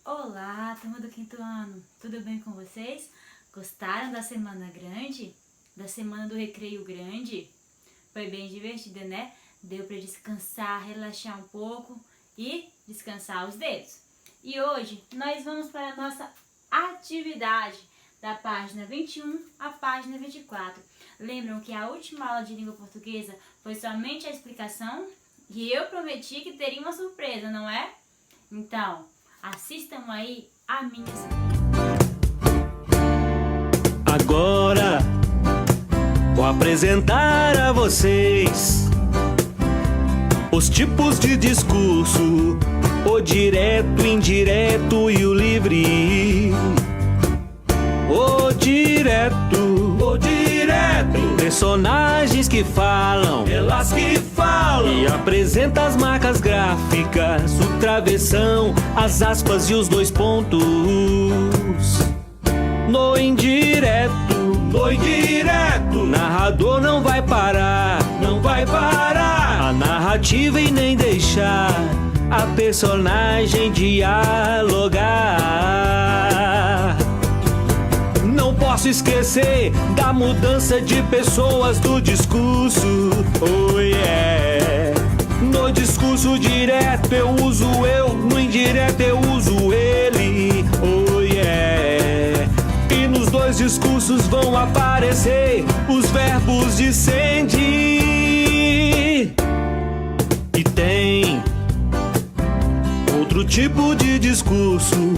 Olá, turma do quinto ano, tudo bem com vocês? Gostaram da semana grande? Da semana do recreio grande? Foi bem divertida, né? Deu para descansar, relaxar um pouco e descansar os dedos. E hoje nós vamos para a nossa atividade da página 21 à página 24. Lembram que a última aula de língua portuguesa foi somente a explicação e eu prometi que teria uma surpresa, não é? Então, assistam aí a minha surpresa. Agora vou apresentar a vocês os tipos de discurso: o direto, indireto e o livre. O direto, personagens que falam, elas que falam, e apresenta as marcas gráficas, o travessão, as aspas e os dois pontos. No indireto, o narrador não vai parar, a narrativa e nem deixar a personagem dialogar. Não posso esquecer da mudança de pessoas do discurso. Oh yeah. No discurso direto eu uso eu, no indireto eu uso ele. Oh yeah. E nos dois discursos vão aparecer os verbos de sende. E tem outro tipo de discurso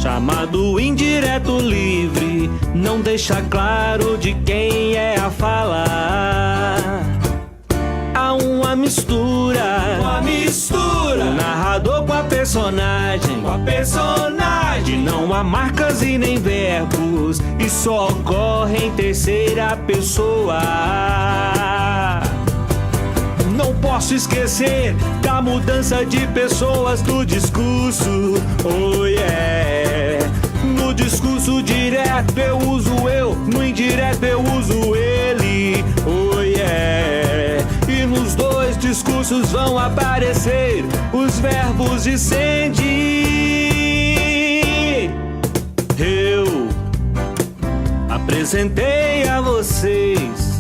chamado indireto livre, não deixa claro de quem é a fala. Há uma mistura, o narrador com a personagem, não há marcas e nem verbos, e só ocorre em terceira pessoa. Não posso esquecer da mudança de pessoas do discurso. Oh yeah. No discurso direto eu uso eu, no indireto eu uso ele. Oh yeah. E nos dois discursos vão aparecer os verbos de sende. Eu apresentei a vocês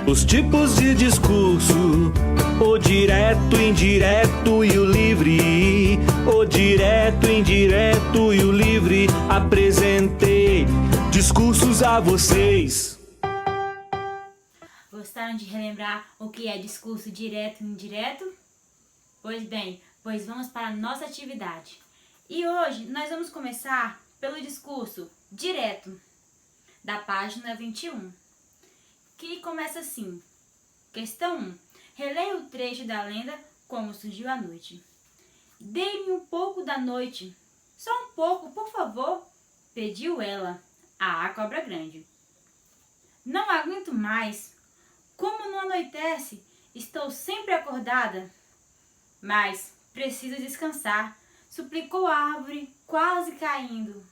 os tipos de discurso: o direto, indireto e o livre. O direto, indireto e o livre. Apresentei discursos a vocês. Gostaram de relembrar o que é discurso direto e indireto? Pois bem, vamos para a nossa atividade. E hoje nós vamos começar pelo discurso direto, da página 21. Que começa assim. Questão 1. Releia o trecho da lenda Como Surgiu a Noite. Dê-me um pouco da noite. Só um pouco, por favor, pediu ela, a cobra grande. Não aguento mais. Como não anoitece, estou sempre acordada. Mas preciso descansar, suplicou a árvore, quase caindo.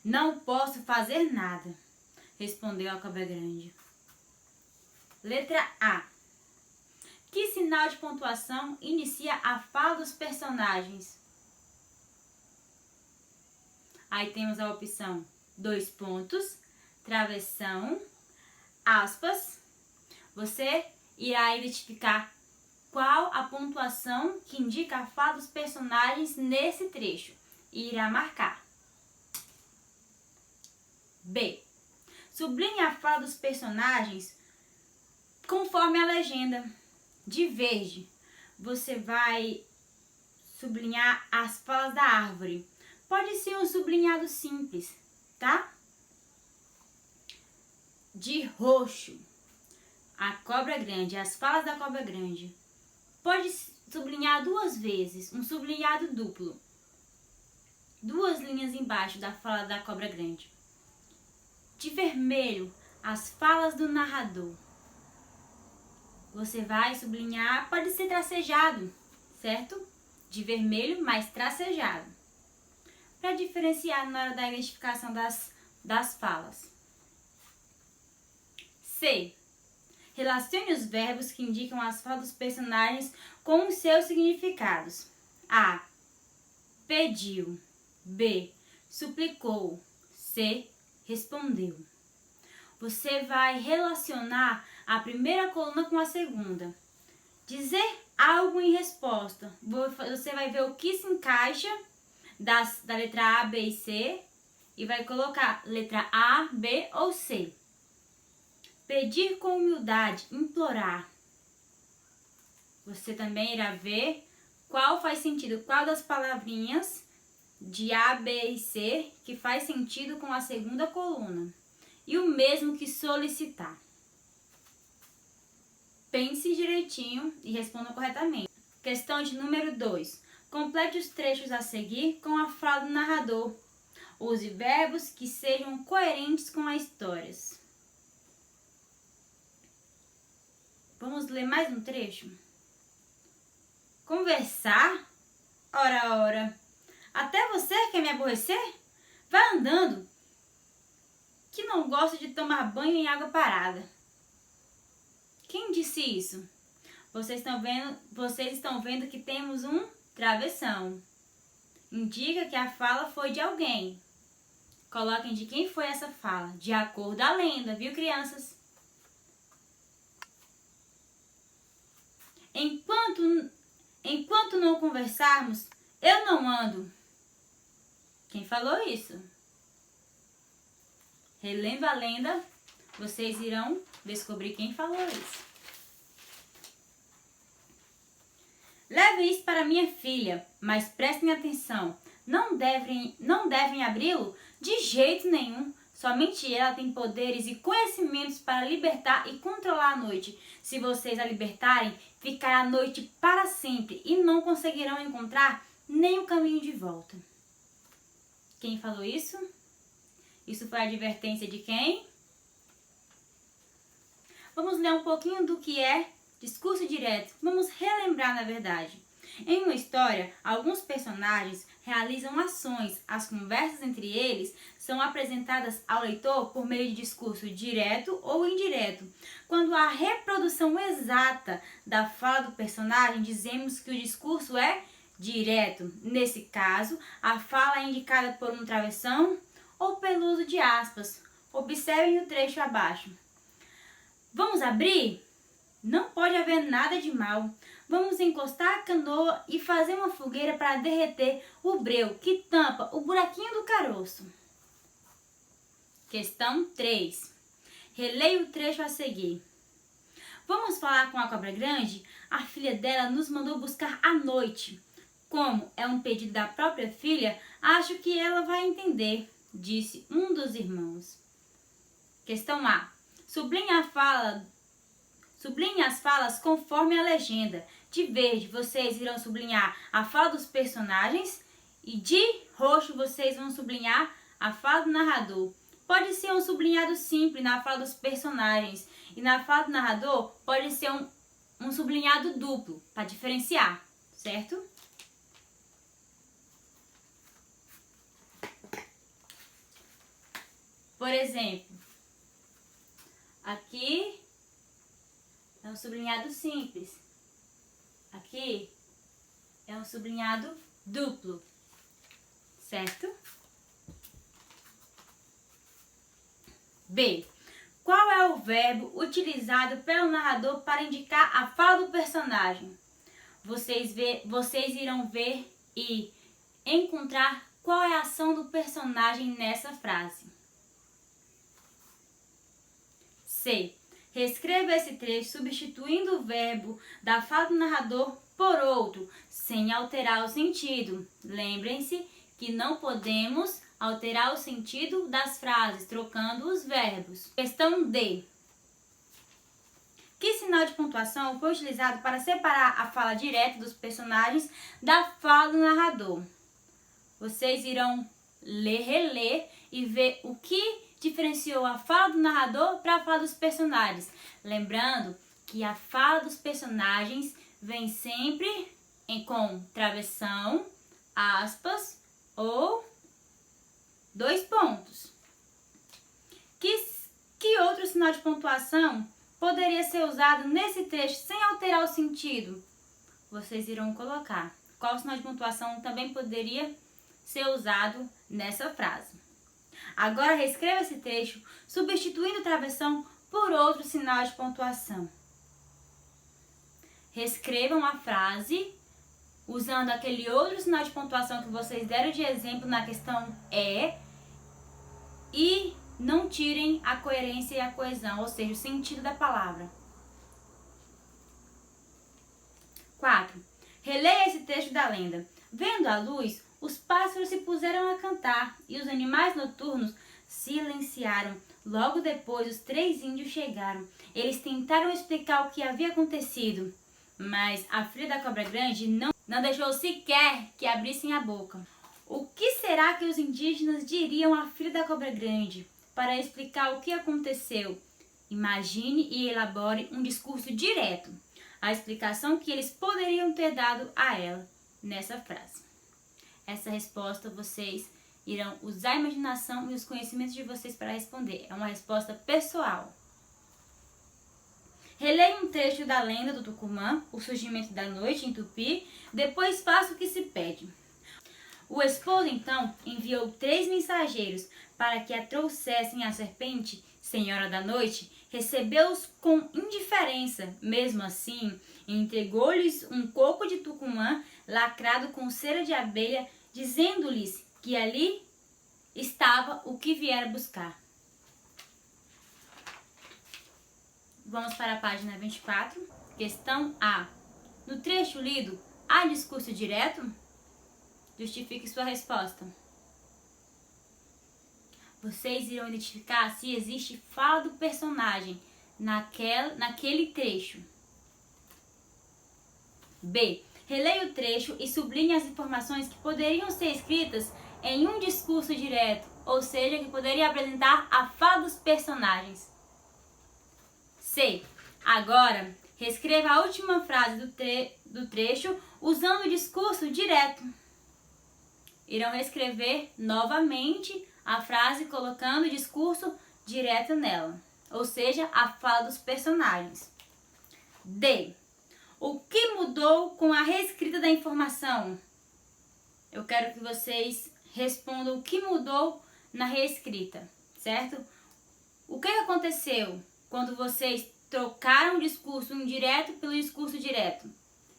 Não posso fazer nada, respondeu a cobra grande. Letra A. Que sinal de pontuação inicia a fala dos personagens? Aí temos a opção 2 pontos, travessão, aspas. Você irá identificar qual a pontuação que indica a fala dos personagens nesse trecho e irá marcar. B. Sublinhe a fala dos personagens conforme a legenda. De verde, você vai sublinhar as falas da árvore. Pode ser um sublinhado simples, tá? De roxo, a cobra grande, as falas da cobra grande. Pode sublinhar 2 vezes, um sublinhado duplo. 2 linhas embaixo da fala da cobra grande. De vermelho, as falas do narrador. Você vai sublinhar, pode ser tracejado, certo? De vermelho, mas tracejado. Para diferenciar na hora da identificação das falas. C. Relacione os verbos que indicam as falas dos personagens com os seus significados. A. Pediu. B. Suplicou. C. Respondeu. Você vai relacionar a primeira coluna com a segunda. Dizer algo em resposta. Você vai ver o que se encaixa da letra A, B e C e vai colocar letra A, B ou C. Pedir com humildade, implorar. Você também irá ver qual faz sentido, qual das palavrinhas de A, B e C que faz sentido com a segunda coluna. E o mesmo que solicitar. Pense direitinho e responda corretamente. Questão de número 2. Complete os trechos a seguir com a fala do narrador. Use verbos que sejam coerentes com as histórias. Vamos ler mais um trecho? Conversar? Ora. Até você quer me aborrecer? Vai andando, que não gosta de tomar banho em água parada. Quem disse isso? Vocês estão vendo que temos um travessão. Indica que a fala foi de alguém. Coloquem de quem foi essa fala, de acordo com a lenda, viu, crianças? Enquanto não conversarmos, eu não ando. Quem falou isso? Relendo a lenda, vocês irão descobrir quem falou isso. Leve isso para minha filha, mas prestem atenção. Não devem abri-lo de jeito nenhum. Somente ela tem poderes e conhecimentos para libertar e controlar a noite. Se vocês a libertarem, ficará a noite para sempre e não conseguirão encontrar nem o caminho de volta. Quem falou isso? Isso foi a advertência de quem? Vamos ler um pouquinho do que é discurso direto. Vamos relembrar, na verdade. Em uma história, alguns personagens realizam ações. As conversas entre eles são apresentadas ao leitor por meio de discurso direto ou indireto. Quando há reprodução exata da fala do personagem, dizemos que o discurso é direto. Nesse caso, a fala é indicada por um travessão ou pelo uso de aspas. Observem o trecho abaixo. Vamos abrir? Não pode haver nada de mal. Vamos encostar a canoa e fazer uma fogueira para derreter o breu que tampa o buraquinho do caroço. Questão 3. Releia o trecho a seguir. Vamos falar com a cobra grande? A filha dela nos mandou buscar à noite. Como é um pedido da própria filha, acho que ela vai entender, disse um dos irmãos. Questão A. Sublinhe as falas conforme a legenda. De verde, vocês irão sublinhar a fala dos personagens e de roxo, vocês vão sublinhar a fala do narrador. Pode ser um sublinhado simples na fala dos personagens e na fala do narrador pode ser um sublinhado duplo, para diferenciar, certo? Por exemplo, aqui é um sublinhado simples. Aqui é um sublinhado duplo, certo? B. Qual é o verbo utilizado pelo narrador para indicar a fala do personagem? Vocês irão ver e encontrar qual é a ação do personagem nessa frase. C. Reescreva esse trecho substituindo o verbo da fala do narrador por outro, sem alterar o sentido. Lembrem-se que não podemos alterar o sentido das frases, trocando os verbos. Questão D. Que sinal de pontuação foi utilizado para separar a fala direta dos personagens da fala do narrador? Vocês irão reler e ver o que diferenciou a fala do narrador para a fala dos personagens. Lembrando que a fala dos personagens vem sempre com travessão, aspas ou dois pontos. Que outro sinal de pontuação poderia ser usado nesse trecho sem alterar o sentido? Vocês irão colocar qual sinal de pontuação também poderia ser usado nessa frase. Agora reescreva esse trecho, substituindo o travessão por outro sinal de pontuação. Reescrevam a frase usando aquele outro sinal de pontuação que vocês deram de exemplo na questão E e não tirem a coerência e a coesão, ou seja, o sentido da palavra. 4. Releia esse trecho da lenda. Vendo a luz, os pássaros se puseram a cantar e os animais noturnos silenciaram. Logo depois, os 3 índios chegaram. Eles tentaram explicar o que havia acontecido, mas a filha da cobra grande não deixou sequer que abrissem a boca. O que será que os indígenas diriam à filha da cobra grande para explicar o que aconteceu? Imagine e elabore um discurso direto, a explicação que eles poderiam ter dado a ela nessa frase. Essa resposta vocês irão usar a imaginação e os conhecimentos de vocês para responder. É uma resposta pessoal. Releia um trecho da lenda do Tucumã, o surgimento da noite em Tupi, depois faça o que se pede. O esposo, então, enviou 3 mensageiros para que a trouxessem à serpente. Senhora da noite recebeu-os com indiferença. Mesmo assim, entregou-lhes um coco de Tucumã lacrado com cera de abelha, dizendo-lhes que ali estava o que viera buscar. Vamos para a página 24. Questão A. No trecho lido, há discurso direto? Justifique sua resposta. Vocês irão identificar se existe fala do personagem naquele trecho. B. Releia o trecho e sublinhe as informações que poderiam ser escritas em um discurso direto, ou seja, que poderia apresentar a fala dos personagens. C. Agora, reescreva a última frase do trecho usando o discurso direto. Irão reescrever novamente a frase colocando o discurso direto nela, ou seja, a fala dos personagens. D. O que mudou com a reescrita da informação? Eu quero que vocês respondam o que mudou na reescrita, certo? O que aconteceu quando vocês trocaram o discurso indireto pelo discurso direto?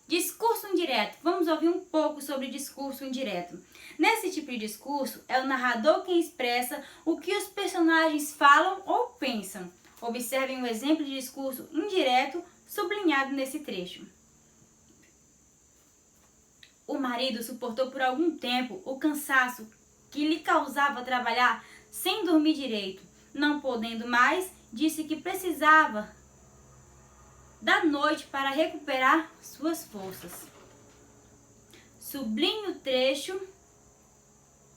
Discurso indireto. Vamos ouvir um pouco sobre discurso indireto. Nesse tipo de discurso, é o narrador quem expressa o que os personagens falam ou pensam. Observem o exemplo de discurso indireto sublinhado nesse trecho. O marido suportou por algum tempo o cansaço que lhe causava trabalhar sem dormir direito. Não podendo mais, disse que precisava da noite para recuperar suas forças. Sublinhe o trecho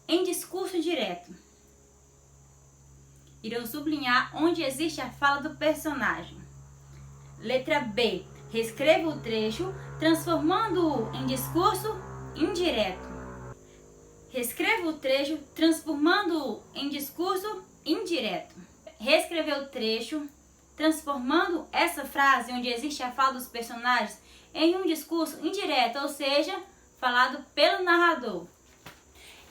em discurso direto. Irão sublinhar onde existe a fala do personagem. Letra B. Reescreva o trecho, transformando-o em discurso indireto. Reescreva o trecho, transformando-o em discurso indireto. Reescrever o trecho, transformando essa frase onde existe a fala dos personagens em um discurso indireto, ou seja, falado pelo narrador.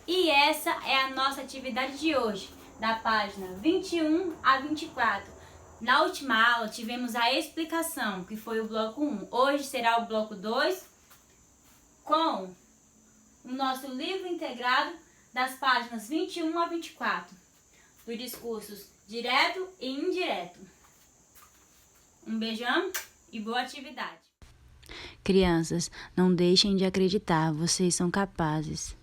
E essa é a nossa atividade de hoje, da página 21 a 24. Na última aula tivemos a explicação, que foi o bloco 1. Hoje será o bloco 2, com o nosso livro integrado das páginas 21 a 24, dos discursos direto e indireto. Um beijão e boa atividade. Crianças, não deixem de acreditar, vocês são capazes.